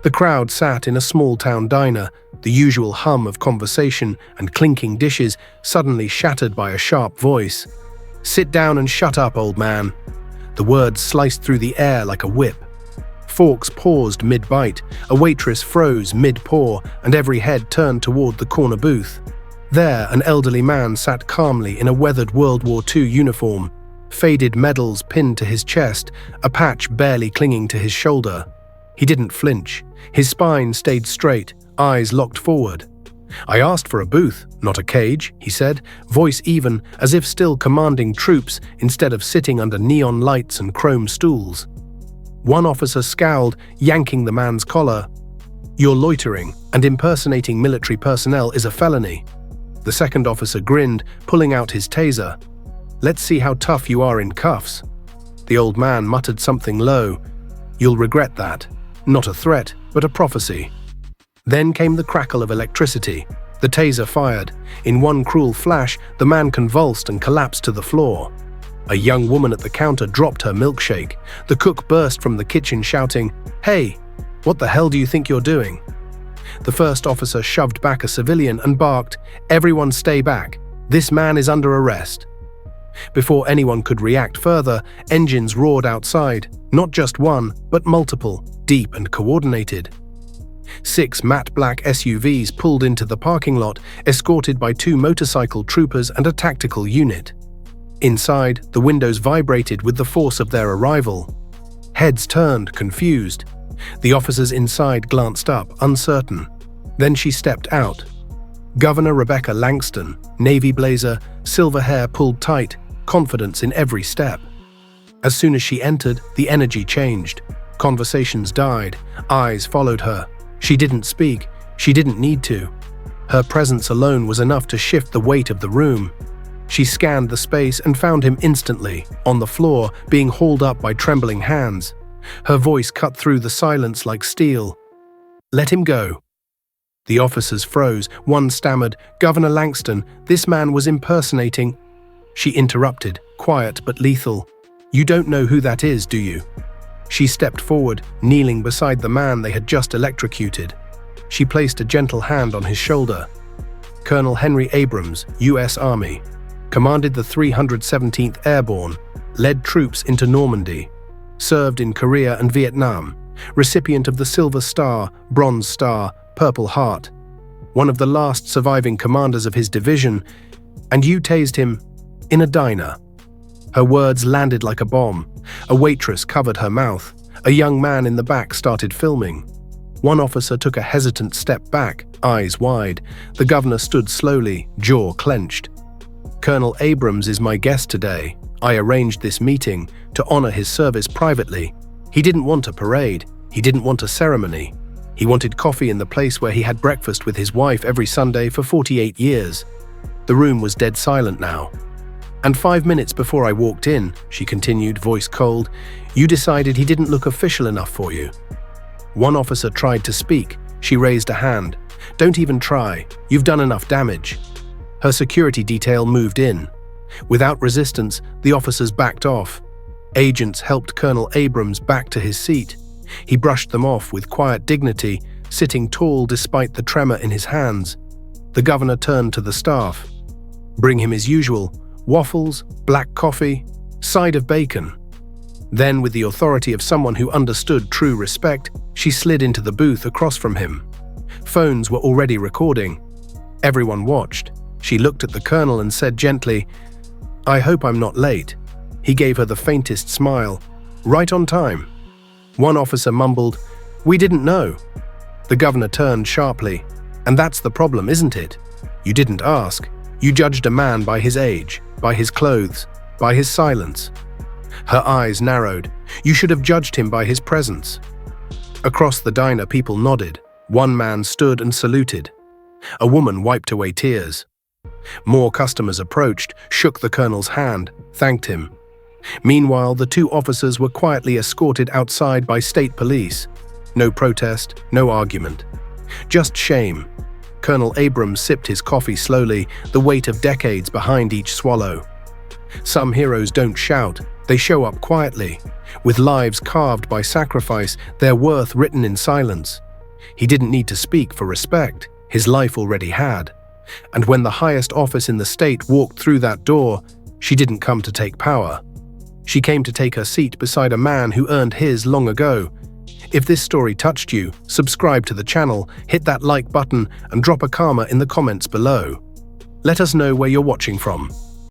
The crowd sat in a small-town diner, the usual hum of conversation and clinking dishes suddenly shattered by a sharp voice. "Sit down and shut up, old man." The words sliced through the air like a whip. Forks paused mid-bite, a waitress froze mid-pour, and every head turned toward the corner booth. There, an elderly man sat calmly in a weathered World War II uniform, faded medals pinned to his chest, a patch barely clinging to his shoulder. He didn't flinch. His spine stayed straight, eyes locked forward. "I asked for a booth, not a cage," he said, voice even, as if still commanding troops instead of sitting under neon lights and chrome stools. One officer scowled, yanking the man's collar. "You're loitering, and impersonating military personnel is a felony." The second officer grinned, pulling out his taser. "Let's see how tough you are in cuffs." The old man muttered something low. "You'll regret that." Not a threat, but a prophecy. Then came the crackle of electricity. The taser fired. In one cruel flash, the man convulsed and collapsed to the floor. A young woman at the counter dropped her milkshake. The cook burst from the kitchen shouting, "Hey, what the hell do you think you're doing?" The first officer shoved back a civilian and barked, "Everyone stay back. This man is under arrest." Before anyone could react further, engines roared outside, not just one, but multiple, deep and coordinated. 6 matte black SUVs pulled into the parking lot, escorted by 2 motorcycle troopers and a tactical unit. Inside, the windows vibrated with the force of their arrival. Heads turned, confused. The officers inside glanced up, uncertain. Then she stepped out. Governor Rebecca Langston, navy blazer, silver hair pulled tight, confidence in every step. As soon as she entered, the energy changed. Conversations died. Eyes followed her. She didn't speak. She didn't need to. Her presence alone was enough to shift the weight of the room. She scanned the space and found him instantly, on the floor, being hauled up by trembling hands. Her voice cut through the silence like steel. "Let him go." The officers froze. One stammered, "Governor Langston, this man was impersonating—" She interrupted, quiet but lethal. "You don't know who that is, do you?" She stepped forward, kneeling beside the man they had just electrocuted. She placed a gentle hand on his shoulder. Colonel Henry Abrams, U.S. Army. Commanded the 317th Airborne, led troops into Normandy. Served in Korea and Vietnam. Recipient of the Silver Star, Bronze Star, Purple Heart. One of the last surviving commanders of his division. And you tased him in a diner. Her words landed like a bomb. A waitress covered her mouth. A young man in the back started filming. One officer took a hesitant step back, eyes wide. The governor stood slowly, jaw clenched. "Colonel Abrams is my guest today. I arranged this meeting to honor his service privately. He didn't want a parade. He didn't want a ceremony. He wanted coffee in the place where he had breakfast with his wife every Sunday for 48 years. The room was dead silent now. "And 5 minutes before I walked in," she continued, voice cold, "you decided he didn't look official enough for you." One officer tried to speak. She raised a hand. "Don't even try. You've done enough damage." Her security detail moved in. Without resistance, the officers backed off. Agents helped Colonel Abrams back to his seat. He brushed them off with quiet dignity, sitting tall despite the tremor in his hands. The governor turned to the staff. "Bring him his usual. Waffles, black coffee, side of bacon." Then, with the authority of someone who understood true respect, she slid into the booth across from him. Phones were already recording. Everyone watched. She looked at the colonel and said gently, "I hope I'm not late." He gave her the faintest smile. "Right on time." One officer mumbled, "We didn't know." The governor turned sharply. "And that's the problem, isn't it? You didn't ask. You judged a man by his age, by his clothes, by his silence." Her eyes narrowed. "You should have judged him by his presence." Across the diner, people nodded. One man stood and saluted. A woman wiped away tears. More customers approached, shook the colonel's hand, thanked him. Meanwhile, the 2 officers were quietly escorted outside by state police. No protest, no argument. Just shame. Colonel Abrams sipped his coffee slowly, the weight of decades behind each swallow. Some heroes don't shout, they show up quietly. With lives carved by sacrifice, their worth written in silence. He didn't need to speak for respect. His life already had. And when the highest office in the state walked through that door, she didn't come to take power. She came to take her seat beside a man who earned his long ago. If this story touched you, subscribe to the channel, hit that like button, and drop a karma in the comments below. Let us know where you're watching from.